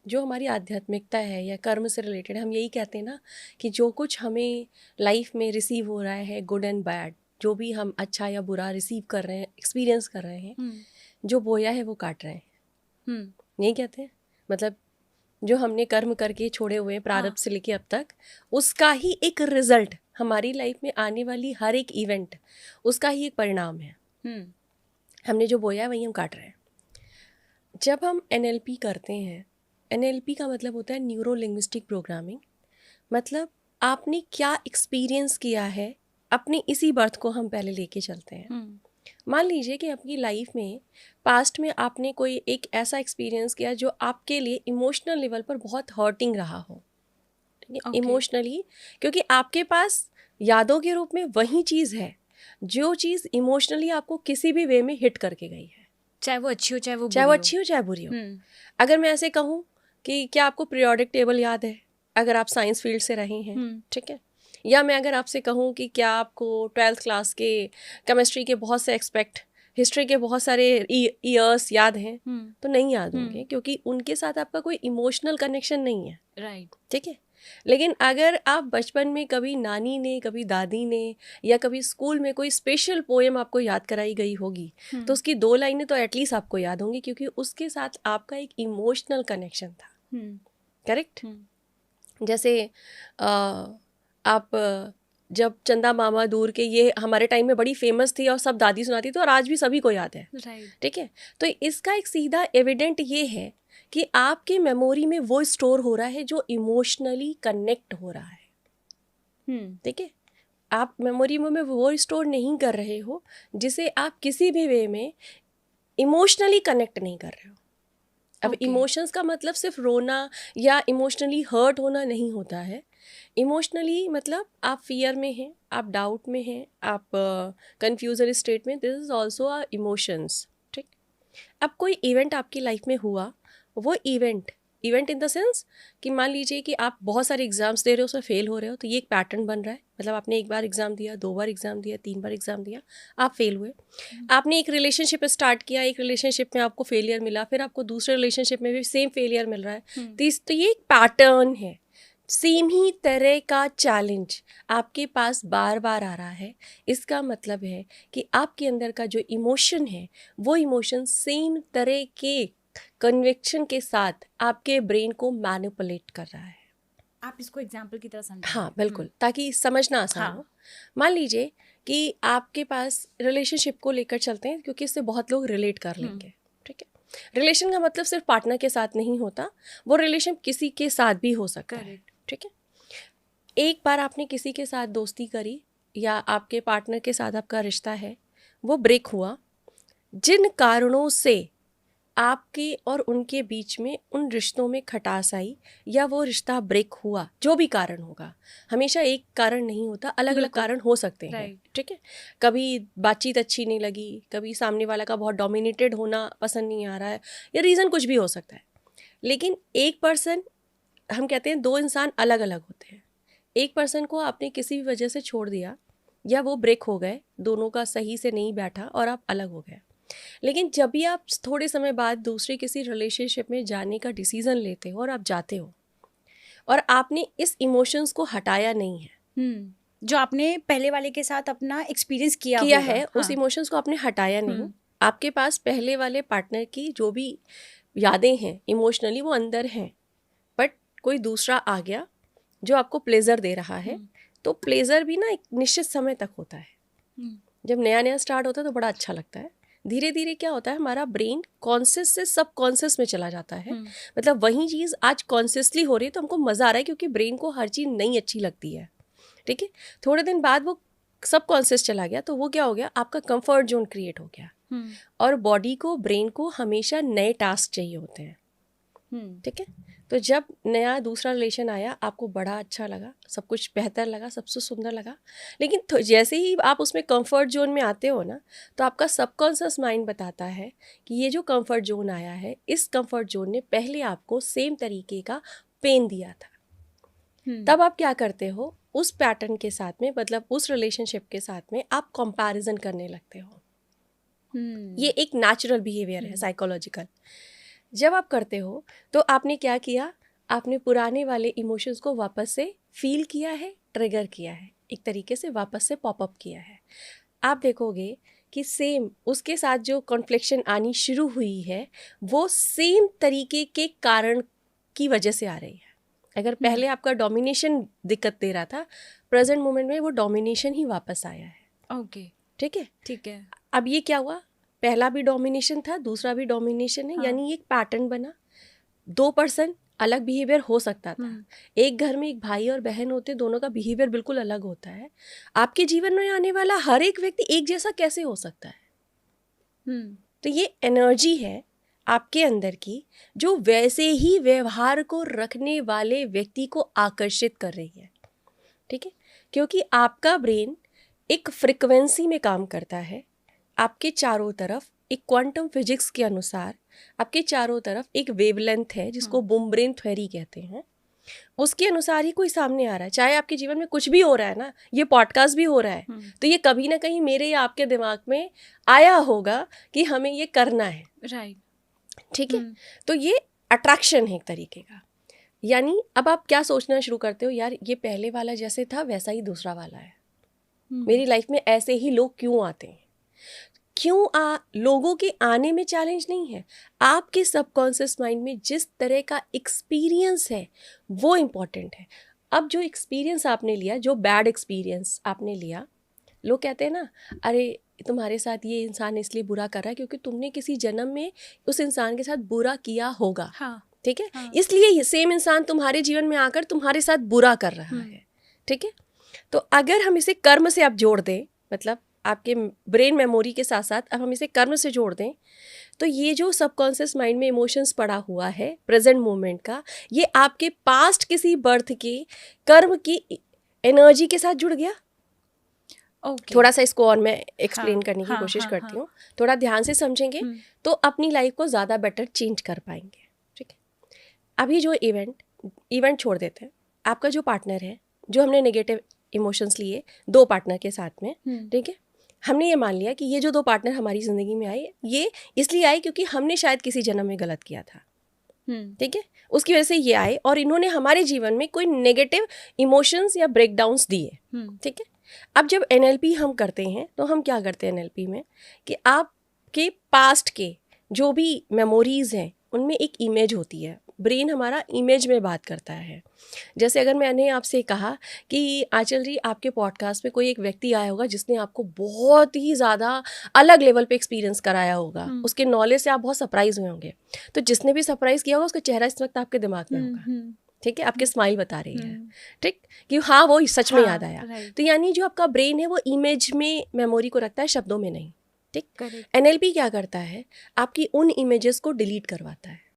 जो हमारी आध्यात्मिकता है या कर्म से रिलेटेड, हम यही कहते हैं ना कि जो कुछ हमें लाइफ में रिसीव हो रहा है, गुड एंड बैड, जो भी हम अच्छा या बुरा रिसीव कर रहे हैं, एक्सपीरियंस कर रहे हैं, जो बोया है वो काट रहे हैं, यही कहते हैं। मतलब जो हमने कर्म करके छोड़े हुए हैं प्रारब्ध से लेके अब तक, उसका ही एक रिजल्ट हमारी लाइफ में आने वाली हर एक इवेंट, उसका ही एक परिणाम है। हमने जो बोया है वही हम काट रहे हैं। जब हम NLP करते हैं, NLP का मतलब होता है न्यूरो लिंग्विस्टिक प्रोग्रामिंग। मतलब आपने क्या एक्सपीरियंस किया है, अपनी इसी बर्थ को हम पहले लेके चलते हैं। मान लीजिए कि अपनी लाइफ में पास्ट में आपने कोई एक ऐसा एक्सपीरियंस किया जो आपके लिए इमोशनल लेवल पर बहुत हर्टिंग रहा हो, ठीक है, इमोशनली, क्योंकि आपके पास यादों के रूप में वही चीज़ है जो चीज़ इमोशनली आपको किसी भी वे में हिट करके गई है, चाहे वो अच्छी हो चाहे बुरी हो। अगर मैं ऐसे कहूँ कि क्या आपको पीरियोडिक टेबल याद है, अगर आप साइंस फील्ड से रहे हैं, ठीक है, या मैं अगर आपसे कहूँ कि क्या आपको 12th क्लास के केमिस्ट्री के बहुत से एक्सपेक्ट, हिस्ट्री के बहुत सारे ईयर्स याद हैं, तो नहीं याद होंगे, क्योंकि उनके साथ आपका कोई इमोशनल कनेक्शन नहीं है, राइट, ठीक है। लेकिन अगर आप बचपन में कभी नानी ने, कभी दादी ने, या कभी स्कूल में कोई स्पेशल पोएम आपको याद कराई गई होगी, तो उसकी 2 लाइनें तो एटलीस्ट आपको याद होंगी, क्योंकि उसके साथ आपका एक इमोशनल कनेक्शन था, करेक्ट। जैसे आप जब चंदा मामा दूर के, ये हमारे टाइम में बड़ी फेमस थी और सब दादी सुनाती थी और आज भी सभी को याद है, ठीक है। तो इसका एक सीधा एविडेंट ये है कि आपकी मेमोरी में वो स्टोर हो रहा है जो इमोशनली कनेक्ट हो रहा है, ठीक है। आप मेमोरी में वो स्टोर नहीं कर रहे हो जिसे आप किसी भी वे में इमोशनली कनेक्ट नहीं कर रहे हो। अब इमोशंस का मतलब सिर्फ रोना या इमोशनली हर्ट होना नहीं होता है। इमोशनली मतलब आप फियर में हैं, आप डाउट में हैं, आप कंफ्यूजन स्टेट में, this is also a emotions, ठीक। अब कोई इवेंट आपकी लाइफ में हुआ, वो इवेंट इन द सेंस कि मान लीजिए कि आप बहुत सारे एग्जाम्स दे रहे हो, उसमें फेल हो रहे हो, तो ये एक पैटर्न बन रहा है। मतलब आपने एक बार एग्जाम दिया, 2 बार एग्जाम दिया, 3 बार एग्जाम दिया, आप फेल हुए। आपने एक रिलेशनशिप स्टार्ट किया, एक रिलेशनशिप में आपको फेलियर मिला, फिर आपको दूसरे रिलेशनशिप में भी सेम फेलियर मिल रहा है, तो ये एक पैटर्न है। सेम ही तरह का चैलेंज आपके पास बार बार आ रहा है। इसका मतलब है कि आपके अंदर का जो इमोशन है, वो इमोशन सेम तरह के कन्विक्शन के साथ आपके ब्रेन को मैनिपुलेट कर रहा है। आप इसको एग्जाम्पल की तरह समझें। हाँ बिल्कुल, ताकि समझना आसान हो। मान लीजिए कि आपके पास रिलेशनशिप को लेकर चलते हैं, क्योंकि इससे बहुत लोग रिलेट कर लेंगे, ठीक है। रिलेशन का मतलब सिर्फ पार्टनर के साथ नहीं होता, वो रिलेशन किसी के साथ भी हो सकता है, ठीक है। एक बार आपने किसी के साथ दोस्ती करी या आपके पार्टनर के साथ आपका रिश्ता है, वो ब्रेक हुआ। जिन कारणों से आपके और उनके बीच में उन रिश्तों में खटास आई या वो रिश्ता ब्रेक हुआ, जो भी कारण होगा, हमेशा एक कारण नहीं होता, अलग अलग कारण हो सकते हैं, ठीक है। कभी बातचीत अच्छी नहीं लगी, कभी सामने वाला का बहुत डोमिनेटेड होना पसंद नहीं आ रहा है, या रीज़न कुछ भी हो सकता है। लेकिन एक पर्सन, हम कहते हैं 2 इंसान अलग अलग होते हैं। एक पर्सन को आपने किसी भी वजह से छोड़ दिया या वो ब्रेक हो गए, दोनों का सही से नहीं बैठा और आप अलग हो गए। लेकिन जब भी आप थोड़े समय बाद दूसरे किसी रिलेशनशिप में जाने का डिसीजन लेते हो और आप जाते हो और आपने इस इमोशंस को हटाया नहीं है, जो आपने पहले वाले के साथ अपना एक्सपीरियंस किया है, उस इमोशंस को आपने हटाया नहीं, आपके पास पहले वाले पार्टनर की जो भी यादें हैं इमोशनली वो अंदर हैं, बट कोई दूसरा आ गया जो आपको प्लेजर दे रहा है। तो प्लेजर भी ना एक निश्चित समय तक होता है। जब नया नया स्टार्ट होता है तो बड़ा अच्छा लगता है। धीरे धीरे क्या होता है, हमारा ब्रेन कॉन्शियस से सब कॉन्शियस में चला जाता है। मतलब वही चीज़ आज कॉन्शियसली हो रही है तो हमको मज़ा आ रहा है, क्योंकि ब्रेन को हर चीज़ नई अच्छी लगती है, ठीक है। थोड़े दिन बाद वो सब कॉन्शियस चला गया, तो वो क्या हो गया, आपका कंफर्ट जोन क्रिएट हो गया। और बॉडी को, ब्रेन को हमेशा नए टास्क चाहिए होते हैं, ठीक है। तो जब नया दूसरा रिलेशन आया, आपको बड़ा अच्छा लगा, सब कुछ बेहतर लगा, सबसे सुंदर लगा। लेकिन जैसे ही आप उसमें कंफर्ट जोन में आते हो ना, तो आपका सबकॉन्शियस माइंड बताता है कि ये जो कंफर्ट जोन आया है, इस कंफर्ट जोन ने पहले आपको सेम तरीके का पेन दिया था। तब आप क्या करते हो, उस पैटर्न के साथ में, मतलब उस रिलेशनशिप के साथ में आप कंपैरिजन करने लगते हो। ये एक नेचुरल बिहेवियर है, साइकोलॉजिकल। जब आप करते हो तो आपने क्या किया, आपने पुराने वाले इमोशंस को वापस से फील किया है, ट्रिगर किया है, एक तरीके से वापस से पॉपअप किया है। आप देखोगे कि सेम उसके साथ जो कॉन्फ्लिक्शन आनी शुरू हुई है वो सेम तरीके के कारण की वजह से आ रही है। अगर पहले आपका डोमिनेशन दिक्कत दे रहा था, प्रेजेंट मोमेंट में वो डोमिनेशन ही वापस आया है। ओके, ठीक है, ठीक है। अब ये क्या हुआ, पहला भी डोमिनेशन था, दूसरा भी डोमिनेशन है, हाँ। यानी एक पैटर्न बना। 2% अलग बिहेवियर हो सकता था। एक घर में एक भाई और बहन होते, दोनों का बिहेवियर बिल्कुल अलग होता है। आपके जीवन में आने वाला हर एक व्यक्ति एक जैसा कैसे हो सकता है? तो ये एनर्जी है आपके अंदर की जो वैसे ही व्यवहार को रखने वाले व्यक्ति को आकर्षित कर रही है। ठीक है, क्योंकि आपका ब्रेन एक फ्रिक्वेंसी में काम करता है। आपके चारों तरफ एक क्वांटम फिजिक्स के अनुसार आपके चारों तरफ एक वेवलेंथ है जिसको बूमब्रेन थ्योरी कहते हैं। उसके अनुसार ही कोई सामने आ रहा है। चाहे आपके जीवन में कुछ भी हो रहा है ना, ये पॉडकास्ट भी हो रहा है, तो ये कभी ना कहीं मेरे या आपके दिमाग में आया होगा कि हमें ये करना है। राइट, ठीक है, तो ये अट्रैक्शन है एक तरीके का। यानी अब आप क्या सोचना शुरू करते हो, यार ये पहले वाला जैसे था वैसा ही दूसरा वाला है। मेरी लाइफ में ऐसे ही लोग क्यों आते हैं? लोगों के आने में चैलेंज नहीं है, आपके सबकॉन्शियस माइंड में जिस तरह का एक्सपीरियंस है वो इम्पॉर्टेंट है। अब जो एक्सपीरियंस आपने लिया, जो बैड एक्सपीरियंस आपने लिया, लोग कहते हैं ना, अरे तुम्हारे साथ ये इंसान इसलिए बुरा कर रहा है क्योंकि तुमने किसी जन्म में उस इंसान के साथ बुरा किया होगा। हाँ, ठीक है, हाँ। इसलिए ये सेम इंसान तुम्हारे जीवन में आकर तुम्हारे साथ बुरा कर रहा है। ठीक है, तो अगर हम इसे कर्म से आप जोड़ दें, मतलब आपके ब्रेन मेमोरी के साथ साथ अब हम इसे कर्म से जोड़ दें, तो ये जो सबकॉन्शियस माइंड में इमोशंस पड़ा हुआ है प्रेजेंट मोमेंट का, ये आपके पास्ट किसी बर्थ के कर्म की एनर्जी के साथ जुड़ गया। Okay. थोड़ा सा इसको और मैं एक्सप्लेन करने की हाँ, कोशिश हाँ, करती हूँ। थोड़ा ध्यान से समझेंगे तो अपनी लाइफ को ज़्यादा बेटर चेंज कर पाएंगे। ठीक है, अभी जो इवेंट छोड़ देते हैं। आपका जो पार्टनर है, जो हमने नेगेटिव इमोशंस लिए 2 पार्टनर के साथ में, ठीक है, हमने ये मान लिया कि ये जो 2 पार्टनर हमारी ज़िंदगी में आए, ये इसलिए आए क्योंकि हमने शायद किसी जन्म में गलत किया था। ठीक है, उसकी वजह से ये आए और इन्होंने हमारे जीवन में कोई नेगेटिव इमोशंस या ब्रेकडाउन्स दिए। ठीक है, अब जब एनएलपी हम करते हैं तो हम क्या करते हैं एनएलपी में कि आपके पास्ट के जो भी मेमोरीज हैं उनमें एक इमेज होती है। ब्रेन हमारा इमेज में बात करता है। जैसे अगर मैंने आपसे कहा कि आंचल जी, आपके पॉडकास्ट में कोई एक व्यक्ति आया होगा जिसने आपको बहुत ही ज़्यादा अलग लेवल पे एक्सपीरियंस कराया होगा, उसके नॉलेज से आप बहुत सरप्राइज हुए होंगे, तो जिसने भी सरप्राइज किया होगा उसका चेहरा इस वक्त आपके दिमाग में होगा। ठीक है, आपके स्माइल बता रही है, ठीक, कि हाँ वो सच में याद आया। तो यानी जो आपका ब्रेन है वो इमेज में मेमोरी को रखता है, शब्दों में नहीं। ठीक, एनएलपी क्या करता है, आपकी उन इमेजेस को डिलीट करवाता है।